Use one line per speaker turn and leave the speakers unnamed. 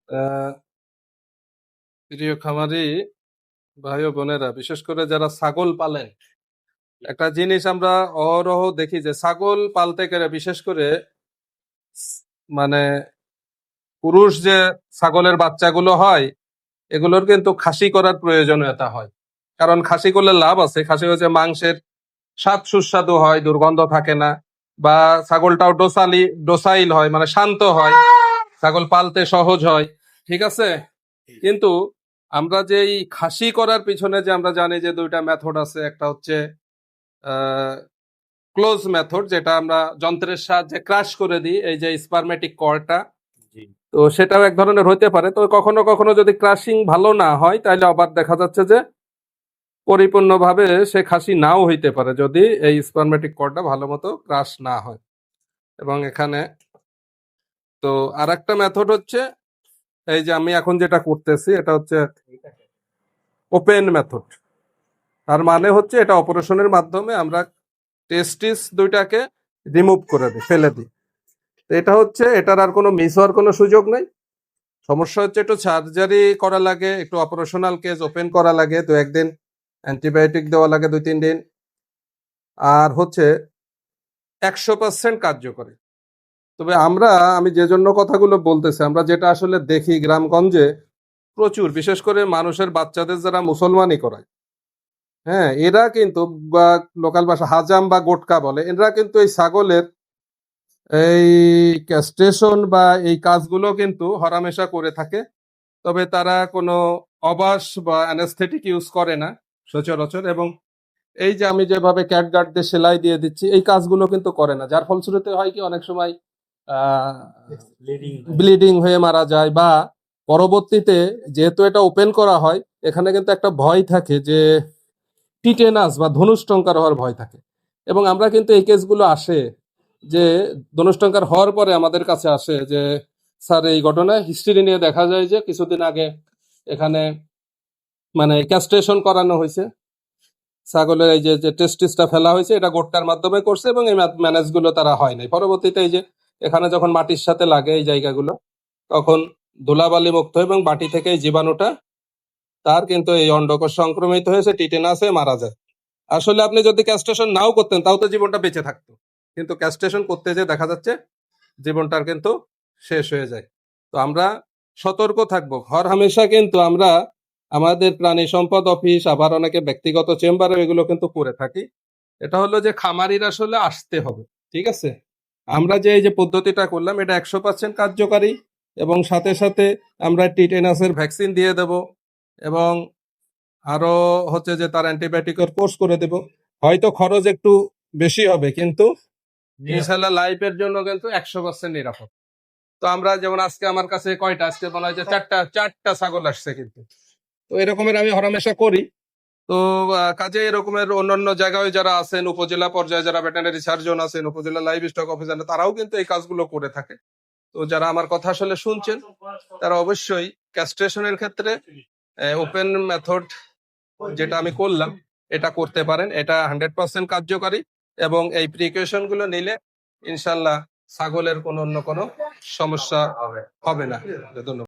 আহ, প্রিয় খামারি ভাই ও বোনেরা, বিশেষ করে যারা ছাগল পালেন, একটা জিনিস আমরা অহরহ দেখি যে ছাগল পালতে গেলে বিশেষ করে মানে পুরুষ যে ছাগলের বাচ্চাগুলো হয় এগুলোর কিন্তু খাসি করার প্রয়োজনীয়তা হয়। কারণ খাসি করলে লাভ আছে, খাসি হচ্ছে মাংসের স্বাদ সুস্বাদু হয়, দুর্গন্ধ থাকে না, বা ছাগলটাও ডোসাইল হয়, মানে শান্ত হয়, ছাগল পালতে সহজ হয়। ঠিক আছে, কিন্তু আমরা যে এই খাসি করার পিছনে যে আমরা জানি যে দুইটা মেথড আছে, একটা হচ্ছে ক্লোজ মেথড, যেটা আমরা যন্ত্রের সাহায্যে ক্রাশ করে দিই, এই যে স্পারমেটিক কর্ডটা, তো সেটাও এক ধরনের হইতে পারে। তো কখনো কখনো যদি ক্রাশিং ভালো না হয় তাহলে আবার দেখা যাচ্ছে যে পরিপূর্ণভাবে সে খাসি নাও হইতে পারে, যদি এই স্পারমেটিক কর্ডটা ভালো মতো ক্রাশ না হয়। এবং এখানে তো আর একটা মেথড হচ্ছে এই যে আমি এখন যেটা করতেছি, এটা হচ্ছে ওপেন মেথড। তার মানে হচ্ছে এটা অপারেশনের মাধ্যমে আমরা টেস্টিস দুইটাকে রিমুভ করে দিই, ফেলে দিই। তো এটা হচ্ছে, এটার আর কোনো মিস হওয়ার কোনো সুযোগ নেই। সমস্যা হচ্ছে একটু সার্জারি করা লাগে, একটু অপারেশনাল কেস ওপেন করা লাগে, তো একদিন অ্যান্টিবায়োটিক দেওয়া লাগে 2-3 দিন। আর হচ্ছে 100% কার্যকরী। তবে আমি যে জন্য কথাগুলো বলতেছি, আমরা যেটা আসলে দেখি গ্রামগঞ্জে প্রচুর, বিশেষ করে মানুষের বাচ্চাদের যারা মুসলমানি করায়, হ্যাঁ, এরা কিন্তু, বা লোকাল ভাষা হাজাম বা গোটকা বলে, এরা কিন্তু এই ছাগলের এই ক্যাস্ট্রেশন বা এই কাজগুলো কিন্তু হরামেশা করে থাকে। তবে তারা কোনো অবাস বা অ্যানেস্থেটিক ইউজ করে না সচরাচর, এবং এই যে আমি যেভাবে ক্যাটগার্ড দিয়ে সেলাই দিয়ে দিচ্ছি এই কাজগুলো কিন্তু করে না, যার ফলশ্রুতিতে হয় কি অনেক সময় ব্লিডিং হয়ে মারা যায়, বা পরবর্তীতে যেহেতু এটা ওপেন করা হয় এখানে কিন্তু একটা ভয় থাকে যে টিটেনাস বা ধনুষ্টঙ্কার হওয়ার ভয় থাকে। এবং আমরা কিন্তু এই কেসগুলো আসে যে ধনুষ্টঙ্কার হওয়ার পরে আমাদের কাছে আসে যে স্যার এই ঘটনায় হিস্ট্রি নিয়ে দেখা যায় যে কিছুদিন আগে এখানে মানে ক্যাস্ট্রেশন করানো হয়েছে, ছাগলের এই যে টেস্টিসটা ফেলা হয়েছে এটা গোটকার মাধ্যমে করছে, এবং এই ম্যানেজগুলো তারা হয় নাই। পরবর্তীতে এই যে এখানে যখন মাটির সাথে লাগে এই জায়গাগুলো, তখন ধুলাবালি মুক্ত হয় এবং মাটি থেকে এই জীবাণুটা তার কিন্তু এই অন্ডকোষ সংক্রমিত হয়েছে, টিটেনাসে মারা যায়। আসলে আপনি যদি ক্যাস্ট্রেশন নাও করতেন তাও তো জীবনটা বেঁচে থাকতো, কিন্তু ক্যাস্ট্রেশন করতে যে দেখা যাচ্ছে জীবনটার কিন্তু শেষ হয়ে যায়। তো আমরা সতর্ক থাকবো। হর হামেশা কিন্তু আমরা আমাদের প্রাণী সম্পদ অফিস, আবার অনেকে ব্যক্তিগত চেম্বারে এগুলো কিন্তু করে থাকি। এটা হলো যে খামারির আসলে আসতে হবে। ঠিক আছে, আমরা যে এই যে পদ্ধতিটা করলাম এটা 100% কার্যকারী, এবং সাথে সাথে আমরা টিটেনাসের ভ্যাকসিন দিয়ে দেব, এবং আরো হচ্ছে যে তার অ্যান্টিবায়োটিকের কোর্স করে দেব। হয়তো খরচ একটু বেশি হবে, কিন্তু ইনশাল্লাহ লাইফের জন্য কিন্তু 100% নিরাপদ। তো আমরা যেমন আজকে আমার কাছে কয়টা, আজকে বলা হয় যে চারটা ছাগল আসছে, কিন্তু তো এরকমের আমি হরমেশা করি। তো কাজে এরকমের অন্যান্য জায়গায় যারা আছেন, উপজেলা পর্যায়ে যারা ভেটেরিনারি সার্জন আছেন, উপজেলা লাইভ স্টক অফিসার, তারাও কিন্তু এই কাজগুলো করে থাকে। তো যারা আমার কথা আসলে শুনছেন তারা অবশ্যই ক্যাস্ট্রেশনের ক্ষেত্রে ওপেন মেথড যেটা আমি করলাম এটা করতে পারেন। এটা 100% কার্যকারী, এবং এই প্রিকশন গুলো নিলে ইনশাল্লাহ ছাগলের কোনো অন্য কোনো সমস্যা হবে না। ধন্যবাদ।